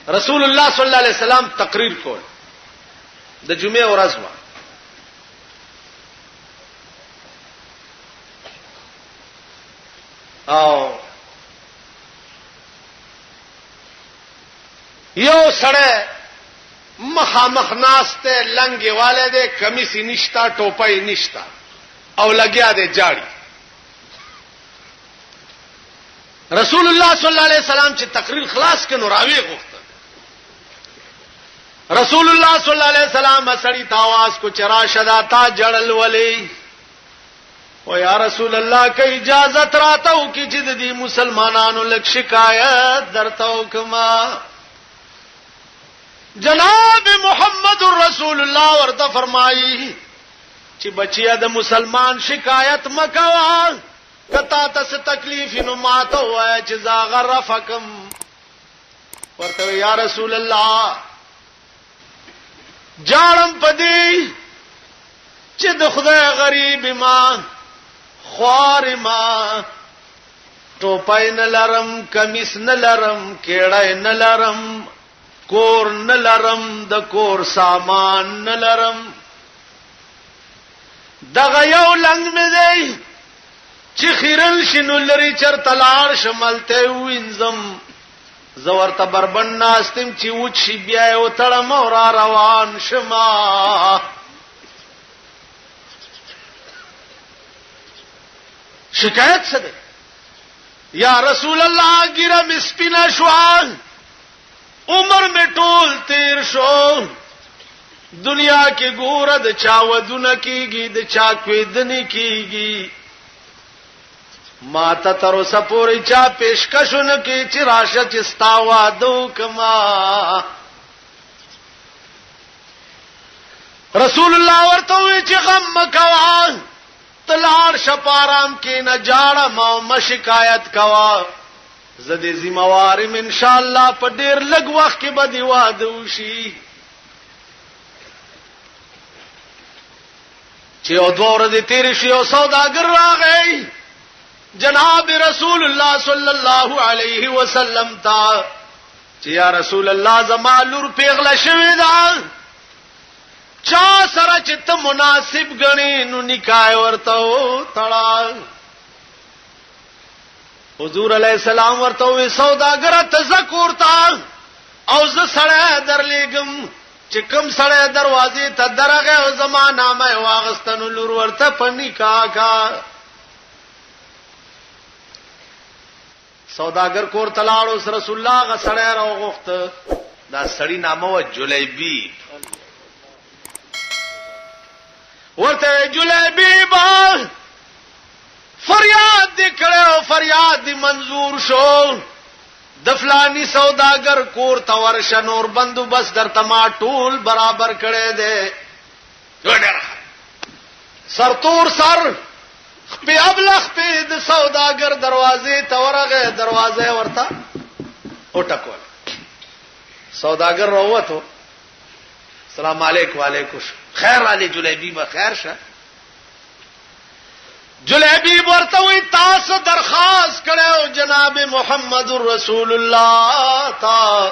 رسول الله صلی الله علیه وسلم تقریر کول د جمعې ورځ و او یو سړی مخامخ ناسته لنګي والے دے کمیسی نشتا ټوپای نشتا او لګیا دے جاړي رسول الله صلی الله علیه وسلم چې تقریر خلاص کړي راوي غوښته رسول الله صلی الله علیه وسلم سړی تاواز کو چرا شدا تا جړل ولی او یا رسول الله کې اجازه راتاو کې چې د مسلمانانو لک شکایت درتاو کما جناب محمد رسول الله ورته فرمایي چې بچیا د مسلمان شکایت مکوا کتا تاسو تکلیف نو ماته وای چې زاغرفکم ورته یا رسول الله جاړم پدی چې د خدای غریب ما خوار ما ټوپای نه لرم کمیس نه لرم کېړای نه لرم کور نه لرم د کور سامان نه لرم دغه یو لنګ مې دی چې خیرل شنو لري چر تلار شملته وینځم زورته بربند ناستم چې وچ شي بیا او تړم او را روان شما شکایت څه ده یا رسول الله ګرم سپینا شوال عمر میں ټول تیر شو دنیا کې ګور د چا ودونه کیږي د چا کویدنی کیږي ما ته تر اوسه پورې چا پیشکشونه کې چې راشه چې ستا وادو کما رسول الله ورته وی چې غم مکوا تلار شپارام کې نه جاړه ما شکایت کوا زده ذمہوارم ان شاء الله په ډیر لږ وخت کې به دی واده وشي چې او دوه ورځې تیر شي او سوداګر راغی جناب رسول الله صلی الله علیه وسلم تا چې یا رسول الله زما لور پیغله شوی دا چا سره چې ته مناسب غنی نو نکاح ورته تړا حضور علیہ السلام ورته وی سوداګر تذکر تا او ز سړی درلېګم چې کوم سړی دروازې ته درغه او زمانہ مې واغستنو لور ورته پنی کا سوداګر کور تلاړو رسول الله غ سړی راغوخته دا سړی نامه و جلیبی ورته جلیبی با فریاد دی کړو فریاد دی منظور شو د فلانی سوداګر کور تورش نور بندوبست در تما ټول برابر کړي دي سرتور سر په ابلغ په د سوداګر دروازې تورغه دروازه ورته او ټکول سوداګر راوته السلام علیکم وعلیکم خیر علی جلیبی بخیر شه جلیبی ورته وی تاسو درخواست کړو جناب محمد رسول الله تا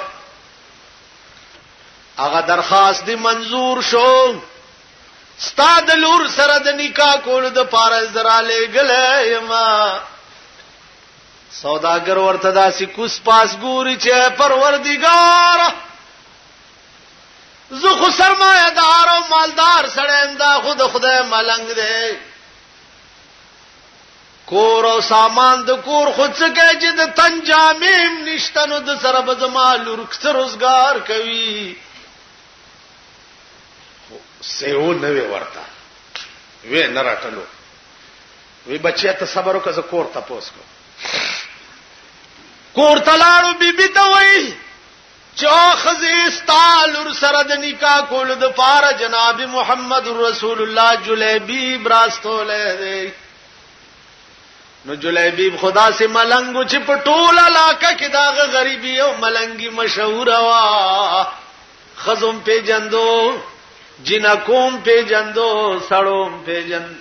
هغه درخواست دی منظور شو استاد لور سره د نکاح کول د پاره زراله غلې ما سوداګر ورته داسې کوس پاس ګوري چې پروردگار زه خو سرمایه‌دار او مالدار سره انده خود خدای ملنګ دی کور او سامان د کور خود څه کې چې د تنجامیم نشته نو د سره به زما لور کثر روزګار کوي سیو نوې ورته وې نه راټلو وی بچیا ته صبر وکړه زه کور ته پوس کو کور تلاړو بیبي ته وای چې خزیستال ور سره د نکاح کول د پاره جناب محمد رسول الله جلیبی براستوله دی نو جلیبی خدا سے ملنګو چې په ټول علاقه کې دا غریبي او ملنګي مشهور وا خزم په جندو جنکوم په جندو سړوم په جند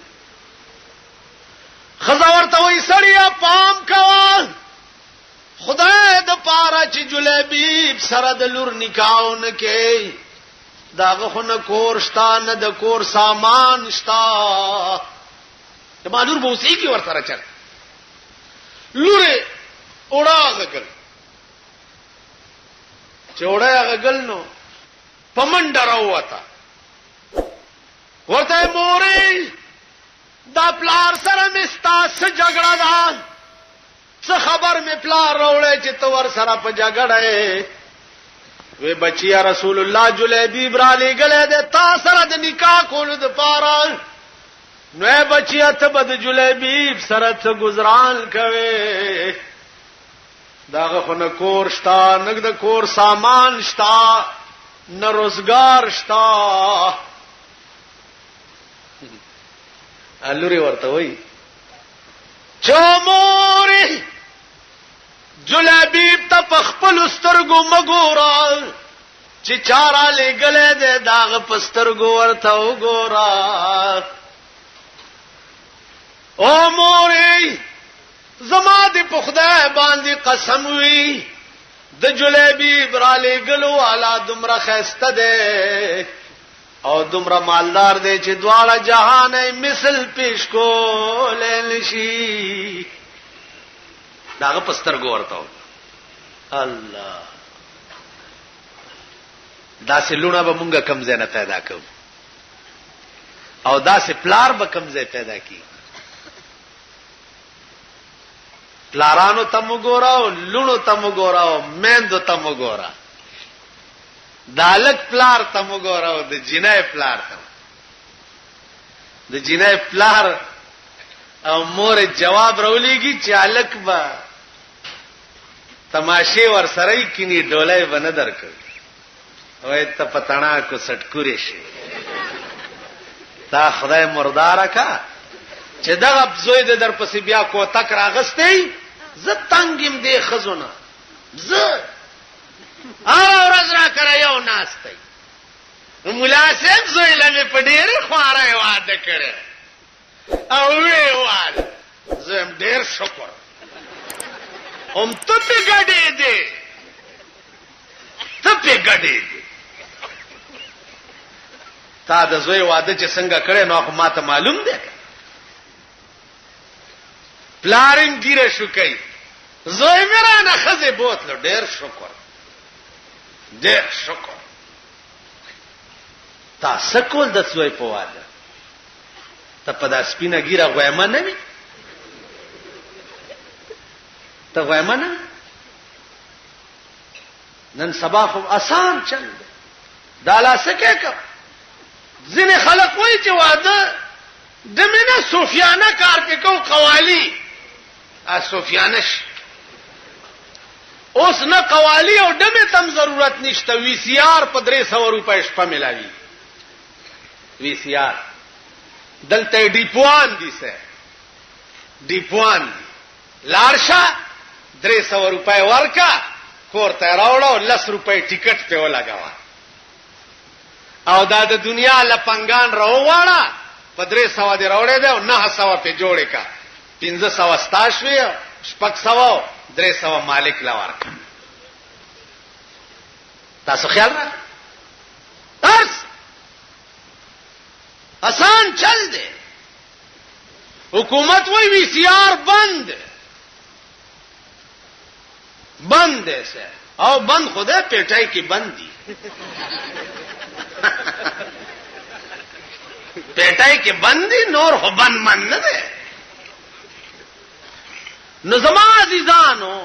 خزاور ته وای سړیا پام کوا خدای د پاره چې جلیبی سره د لور نکاحونه کې داغه خو نه کور شتا نه د کور سامان شتا د مالور بوسی کی ور سره چل لوره اوړه غل چوڑا غل نو پمن ډراوتا ورته مورې دا پلار سره مستا څه جګړه ده څه خبر می پلار راوړې چې تو ور سره په جګړه وی بچیا رسول الله جلیبی برالی گله ده تا سره د نکاح کولو د پاره نو بچیا ته بد جلیبی سره څه گزاران کوي داغه خو نه کور شتا نه د کور سامان شتا نه روزګار شتا الوري ورته وای چموري جلیبی ته پخپل سترګو مګورا چې چارا لګلې ده داغ پسترګو ورته وګورا او موري زما دې په خدای باندې قسم وی د جلیبی براله ګلو والا دمره خسته ده او دمره مالدار ده چې دواړه جهان مثل پیش کول نشي داغه پسترګو ورته الله دا سه لونه به مونږه کم زنه پیدا کوو او دا سه پلار به کم زنه پیدا کی پلارانو تم ګوراو لونو تم ګوراو مېندو تم ګورا دالک پلار تم ګوراو د جنای پلار تم د جنای پلار او مور جواب راولېږي چې الک با تماشې ور سره کینی ډولای ونه درکړ وای ته پتانا کو سټکوري شي تا خدای مردار کا چې دغه زوی د در پسې بیا کو تک راغستې ز تنګم دې خزونه ز اورز را کړه یو ناشته مولا صاحب زوی لمه په ډېر خواره واده کړه او وی واده زم ډېر شکر هم ته په ګډې دې ته په ګډې دې تا د زوی واده چې څنګه کړې نو خو ماته معلوم دی پلارین ګیره شو کوي زوی میرا نه خزه بوتلو ډېر شکر ډېر شکر تاسو کول د زوی په واده ته په داس سپینه ګیره غوېما نه وي ته غوېما نه نن سبا خو آسان چل دا لاسکه کا ځینې خلک وایي چې واده د مینه صوفیانه کار کې کو قوالی صوفیانش اوس نه قوالی او دمه تم ضرورت نشته وی سی آر په 300 روپے شپه ملاوي وی سی آر دلته ډیپوان دي سه ډیپوان لارشا 300 روپے ورکا کور ته راوړو 10 روپے ټیکټ په ولګاوه او دا د دنیا لپنګان راوړا په 300 دی راوړې ده او 900 په جوړې کا 1500 ستاشوي شپږ 100 300 مالک لا ورک تاسو خیال را ترس آسان چل دے حکومت وی سی آر بند ہے سے او بند خدا پیٹائی کی بندی پیٹائی کی بندی نور ہو بند من نہ دے نظما عزیزانو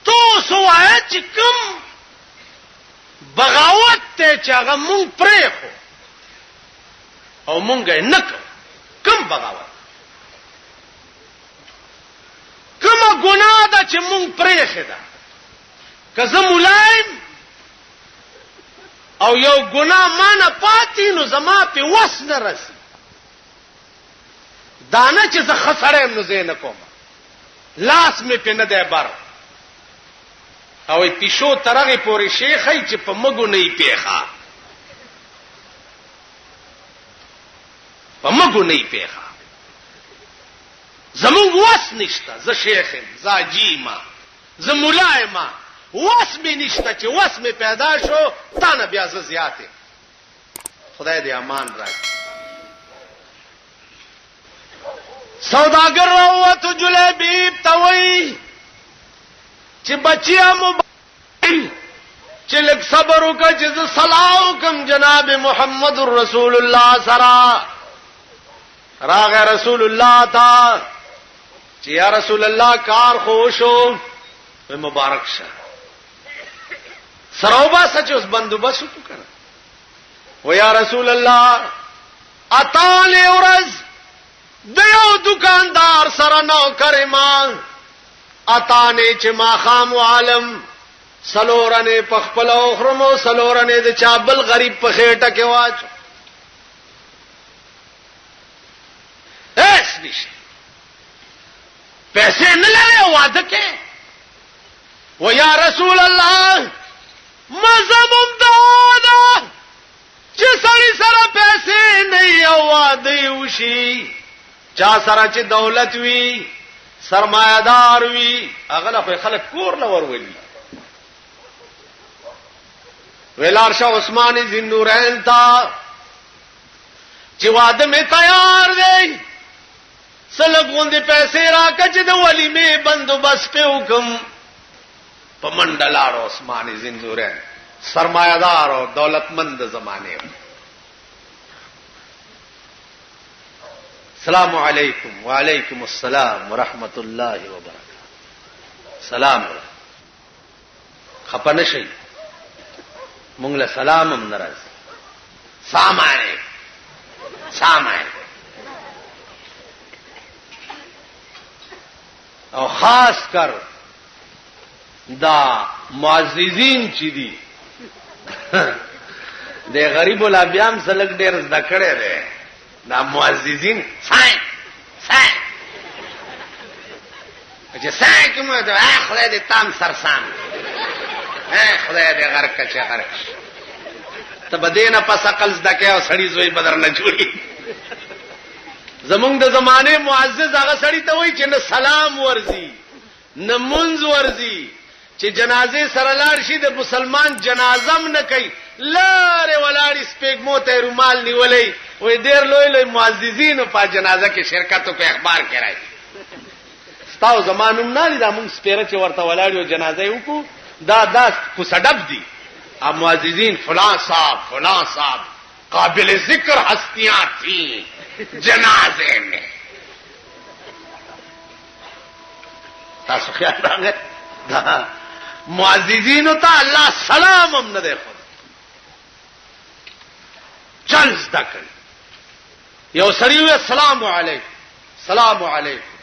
تو سوائے چکم بغاوت تے چاگا مونگ پریخو او مونگے نکو کم بغاوت کم گناہ دا چی مونگ پریخ دا کزم ملائم او یو گناہ مانا پاتی نو زما پی وس نرسی دانا چې زه خسرم نو زه نه کوم لاس می په نه دی بار او پیشو ترغه پوری شیخای چې په مګو نه پیخا په مګو نه پیخا زمونږ وس نشته، زه شیخ یم، زه حاجي ما، زه ملا یم، وس مې نشته چې وس مې پیدا شو تا نه بیا زه زیات یم. خدای دې امان راکړي. سوداګر راووتو جلیبیب ته وایي چې بچیا چې لږ صبر وکړه چې زه صلاح وکړم جناب محمد رسول الله سره. راغی رسول الله ته چې یا رسول الله کار خو شو، مبارک شه سروبا سچ اوس بندوبست وکړه. و یا رسول الله اتاله ورځ د یو دکاندار سره نوکر ما اتانه چې ما خام عالم سلورنه پخپل او خرمو سلورنه د چابل غریب په خېټه کې واچو. ایس نشته، پیسې نه لري واده کې. و یا رسول الله مزمم دادا چې سړی سره پیسې نه یو واده وشي، چا سره چې دولت وي سرمایدار وي هغه له خلک کور لور ولي. ویلار شاه عثمان ذنورین تا چې واده می تیار دی، سلګ غوندې پیسې راکړه چې د ولیمې بندوبست په حکم په منډلار عثمان ذنورین سرمایدار او دولتمند زمانه. السلام علیکم وعلیکم السلام ورحمت الله وبرکاته. سلام خپنه شي مونږ له سلام هم ناراض. سامعين او خاص کر دا معززین چې دي د غریب الابیام سلک ډېر زده کړي دي. دا معززین ساين چې ساين کومه ده خدای دې تام سرسان خدای دې غرق چې غرق ته بدینه پس عقل زده کې او سړی زوی بدر نه جوړي. زمونږ د زمانه معزز هغه سړی ته وایي چې نه سلام ورزي نه منځ ورزي، چې جنازه سره لاړ شي د مسلمان جنازم نه کوي، لاره ولاړی سپېګمو ته رومال نیولې وې ډېر لوی معززین په جنازه کې شرکت او په اخبار کې راځي. ستاسو زمانوم نه دا مونږ سپېره چې ورته ولاړو جنازه وکړو دا کو سډب دي. اب معززین فلاں صاحب قابل ذکر ہستیاں تھیں جنازے میں. تاسو خیال راغی دا معززین ته الله سلام هم نه دی خو چل زده کړي. یو سړی وی السلام علیکم، سلام علیکم،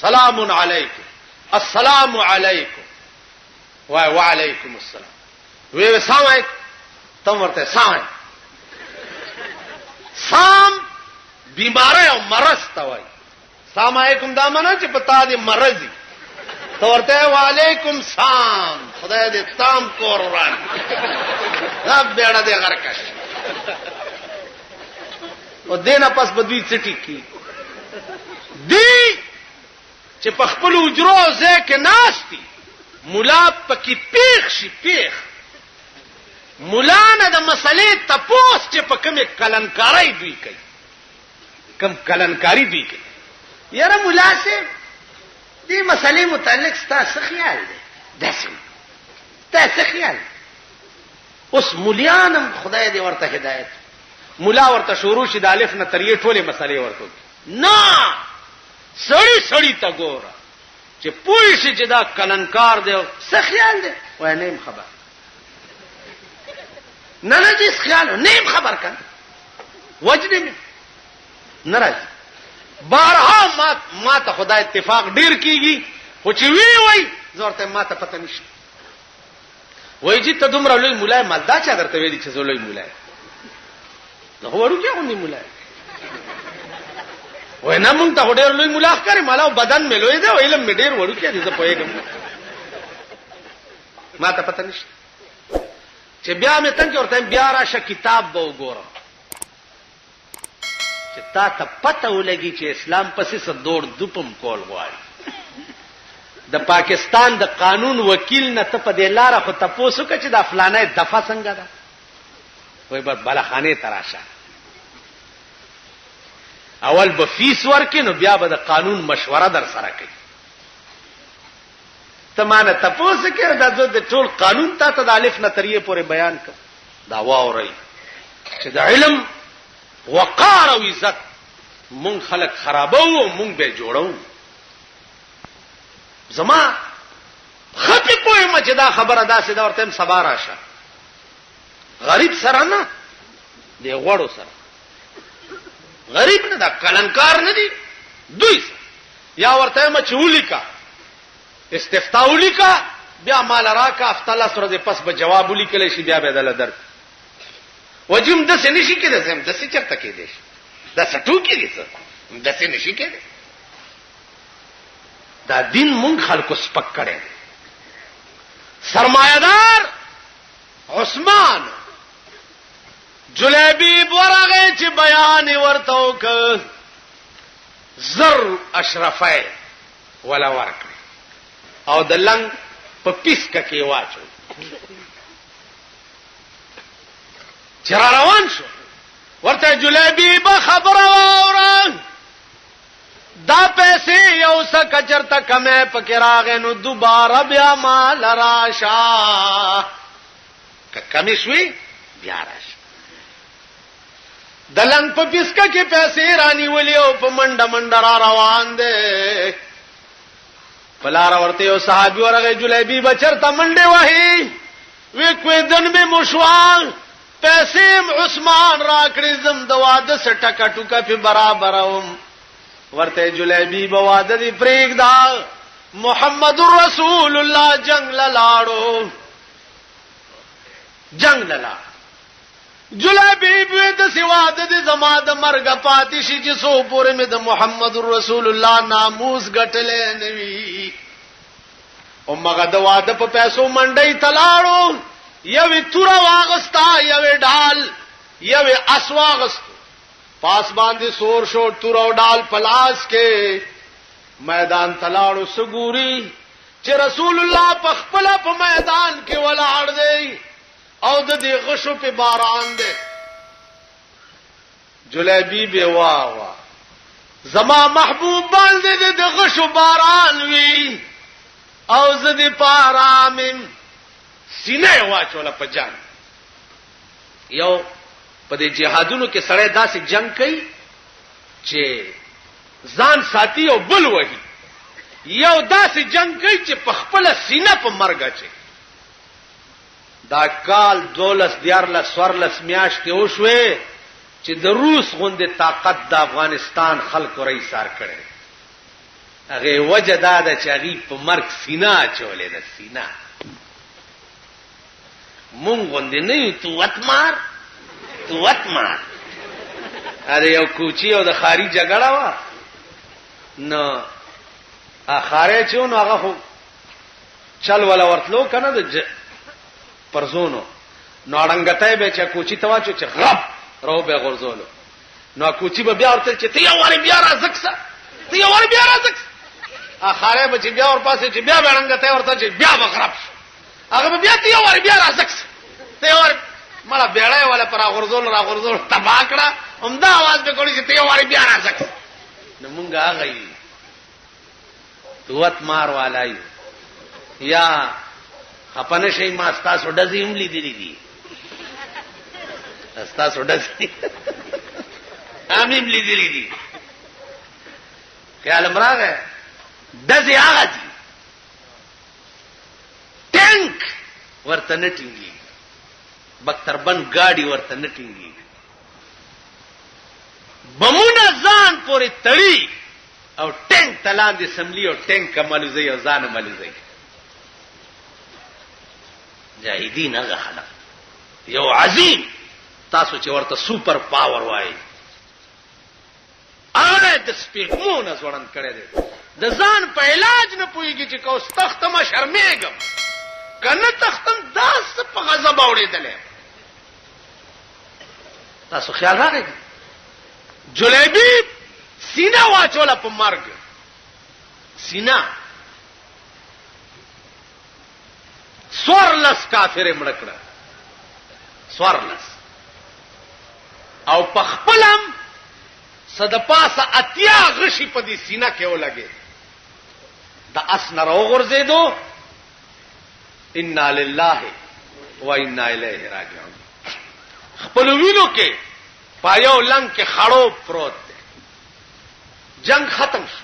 سلام علیکم، السلام علیکم، وعلیکم السلام. وی سلام علیکم تم ورته سلام. سام بیماری او مرض ته وای. سلام علیکم دا معنی چې پتا دې مرضی تو ورته وعلیکم سلام خدای دې تام کور وران دا بیڑا دې غرقش او دینه پس بدوی چټی کی دی چې په خپل اجرو ځکه ناشتي مولا پکې پیښ شي پیښ مولا نه د مسلې تپوس چې په کومه کلنکاری دوی کوي کوم کلنکاری دوی کوي. یاره مولا سه دې مسلې متعلق ستاسو خیال دی داسې تاسو خیال اوس مولیانم خدای دې ورته هدایت مولا ورته شروع شي د الف نه تر یې ټوله مسلې ورته نه سړی تا ګوره چې پوه شي چې دا کلنکار دی څه خیال دی وای نیم خبر نه دې خیال نیم خبر کړه وجدي ناراض بارها ما ته خدای اتفاق ډیر کیږي خو چې وی زورته ما ته پته نشته وای چې ته دومره لوی مولای مالدا چا درته ویلي چې زولوی مولای نو ورو کې غونډي مولای وای نه مونږ ته ډیر لوی مولا ښکاري مالا بدن مې لوی دی علم مې ډیر ورو کې دي زه پوهېږم ما ته پته نشته چې بیا مې څنګه ورته بیا راشه کتاب به وګورم چې تا ته پته ولګي چې اسلام پسې څه دوړ دوپم کول غواړي. د پاکستان د قانون وکیل نه ته په دې لاره خو تپوس وکړه چې دا فلانه دفعه څنګه ده، وای بس بلخانه تراشه اول به فیس ورکې نو بیا به د قانون مشوره در سره کوي. ته مانه تپوس کړه دا د ټول قانون ته د الف نه تر یې پورې بیان کړ. دا واوري چې د علم وقار او عزت مونږ خلق خرابو مونږ به جوړو. زما خپې کوی ما چې دا خبره داسې دا ورته سبا راشه غریب سره نه دی غوړو سره غریب نه دا کلنکار نه دی دوی یا ورته ما چې ولیکا استفتاء ولیکا بیا مال راکا افتلا سره دې پس به جواب ولیکل شي بیا به دل درک وجم د څه نشي کېده زم د څه چرته کېده دا سټو کېږي څه د څه نشي کېده. دا دین مونږ خلکو سپک کړي. سرمایدار عثمان جلیبی ورغه چې بیان ورته وک زر اشرفای ولا ورک او د لنګ په پیسکه کې واچو چر روان شو ورته جلیبی به خبره وره دا پیسې یو څه کچرته کمه پکې راغې نو دوباره بیا مال راشا کمې شوي بیا راشه. دلنګ په پیسکه کې پیسې رانیولې او په منډه منډه را روان دي. پلار ورته یو صحابي ورغه جلیبی بچرته منډه وهي وی کوې دن به مشوال پیسې عثمان راکړې زم د واده سټکا ټوکا په برابر اوم ورته جلیبی بواده دی پریک دا محمد رسول الله جنگ لاړو جنگ لاړ جلیبی به د سواده دی زما د مرګ پاتې شي چې سو پورې مې د محمد رسول الله ناموس غټلې نوي او مګه د واده په پیسو منډي تلاړو یوې تور واغستا یوې ډال یوې اسواغست پاس باندې سور شو تور او ډال پلاس کې میدان تلاړو سګوري چې رسول الله په خپل په میدان کې ولاړ دی او د دې غشو په باران دی. جلیبی به وا زما محبوب باندې د غشو باران وی او زدي پارامم سینې واچوله په جان. یو په دې جهادونو کې سړی داسې جنگ کوي چې ځان ساتي او بل وهي، یو داسې جنگ کوي چې په خپل سینه په مرګ اچي. دا کال 12 میاشتې وشوې چې د روس غوندې طاقت د افغانستان خلکو رئیسار کړي. هغه وجه دا ده چې هغه په مرګ سینه اچولې ده. سینه مونږ غوندې نه یو توت مار اره یو کوچی او د خاري جګړه وا نو اخاره چونو هغه خو چل ولا ورتلو کنه د پرزونو نو اړنګټای به چې کوچی تواچو چې غب راو به غرزولو نو کوچی به بیا ورته چې ته یو وری بیا راځکسه اخاره به چې بیا ور پاسه چې بیا اړنګټای ورته چې بیا بغرب هغه به بیا ته یو وری بیا راځکسه ته یو وری مړه بیړای ولا پر غرزول تباکړه همدا आवाज به کولی چې ته یو وری بیا راځکسه نو مونږه هغه توت مار والای یا خپنه شي ما تاسو ډزې هم لیدلې دي تاسو ډزې امیم لیدلې دي خیال امراغه ډزې هغه دي ټانک ورته نټینګي بختربند گاډي ورته نټینګي بمونه ځان پورې تړي او ټانک تلاندې سملی او ټانک کمالوزي او ځان مالوزي جاهدین هغه خلک یو عظیم تاسو چې ورته سوپر پاور وایي هغه د سپېغمونه ځوړند کړی دی د ځان په علاج نه پوهېږي چې کوس تختمه شرمېږم کنه تختم داس په غضب اوړېدلی تاسو خیال راغی جلیبی سینا واچولا په مرګ سینا سورلس کافر مړکړه سورلس او په خپلم صد پاسه اتیا غشي په دې سینا کې ولګي دا اسنه راغورځېدو انا لله و انا الیه راجعون خپل وینو کې پایو لنګ کې خړو پروت دی جنگ ختم شو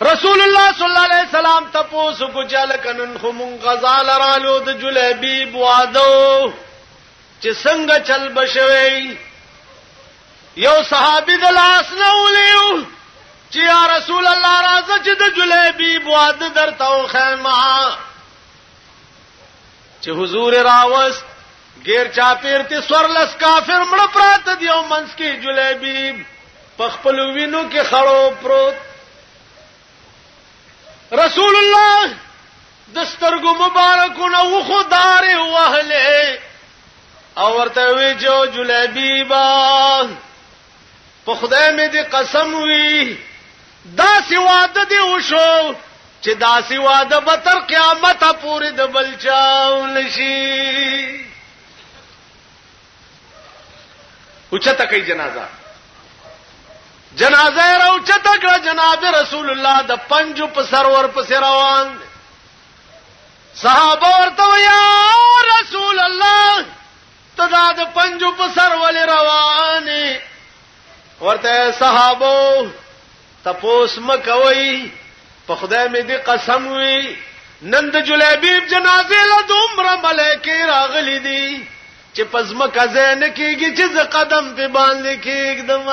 رسول الله صلی الله علیه وسلم تاسو کو چل کنن خو مون غزال رالو د جلیبیب وادو چې څنګه چل بشوي یو صحابي د لاس نه ولیو چې یا رسول الله راځه چې د جلیبیب واد درته خیمه چې حضور راوست غیر چا پیرته سورلس کافر مړ پراته دیو منس کې جلیبیب پخپل وینو کې خړو پروت رسول الله دسترګو مبارکونه وخدار وهله او ورته وی جو جلیبیبا په خدای مې دې قسم وی دا سی واده دی وشو چې دا سی واده به تر قیامت پورې د بلچاو نشي اوچته کوي جنازه راوچته کړه جناب رسول الله د پنجو په سرور په روان صحابه ورته یا رسول الله تدا د پنجو په سرول روانه ورته صحابه تپوس مکوي په خدای مې دې قسم وی نن د جلیبیب جنازه له دومره ملائکه راغلي دي چې پزما کزه نه کیږي چې قدم په باندې کېږدم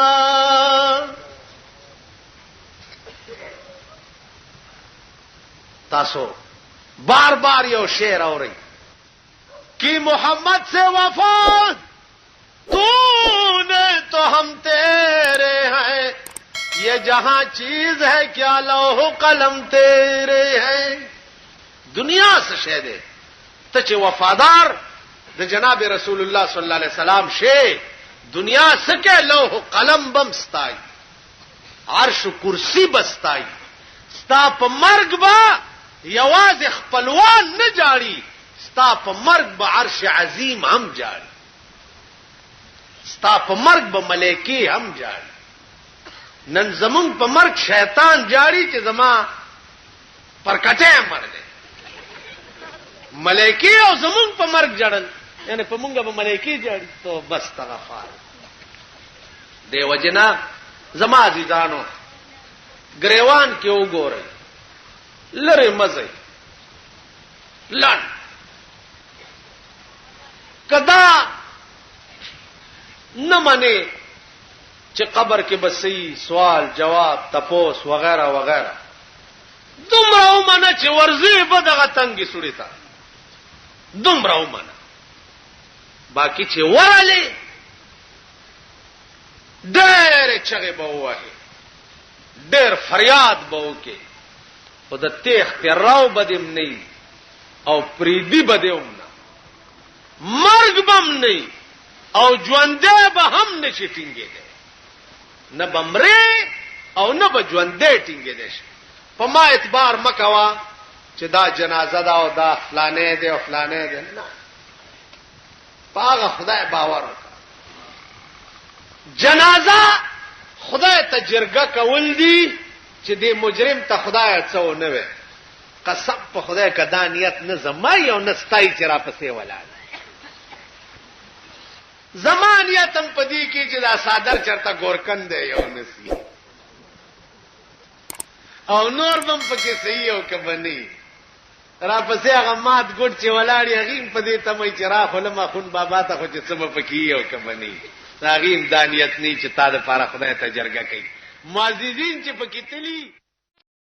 تاسو بار بار یو شعر اورئ کہ محمد سے وفا تو نے تو ہم تیرے ہیں یہ جہاں چیز ہے کیا لوح قلم تیرے ہیں دنیا سے شہدے تچ وفادار د جناب رسول الله صلی الله علیه وسلم شی دنیا سکه لوح قلم بم ستای عرش کرسی بستای ستا په مرګ با یواز خپلوان نه جاړي ستا په مرګ به عرش عظیم هم جاړي ستا په مرګ به ملائکه هم جاړي نن زمون په مرګ شیطان جاړي چې زما پر کټه مر دے ملائکه او زمون په مرګ جاړل یعنی په مونږه به ملائکه جاړي تو بس تغفار دی وجنا زما عزیزانو گریوان کې وګورئ لره مزه لړ کدا نه منی چې قبر کې بسې سوال جواب تپوس وغیرہ وغیرہ دومره ومنه چې ورځي په دغه تنګي سړی تا دومره ومنه باقی چې وراله ډېر چغه به وایي ډېر فریاد به وکي او د تیخ راو بدیم نه او پریدي بدیم نه مرګ بم نه او ژوندې به هم نشي ټینګې نه بمره او نه به ژوندې ټینګې دي په ما اعتبار مکوا چې دا جنازه دا او دا فلانه دی او فلانه دی نه پاغه خدای باور وکړه جنازه خدای ته جرګه کول دي چې دې مجرم ته خدای څو نه وي قسم په خدای کدا نیت نه زمای او نستای چې را پسې ولاړ زمانیتم پدی کی چې دا صادر چرته گورکن دی یو نسی او نور بم پکې صحیح او کبنی را پسې هغه مات ګډ چې ولاړی هغه پدی ته مې چرا خلما خون بابا ته خو چې سم پکې یو کبنی هغه دانیت نه چې تا د فارغ خدای ته جرګه کوي معززین چې پکې تلی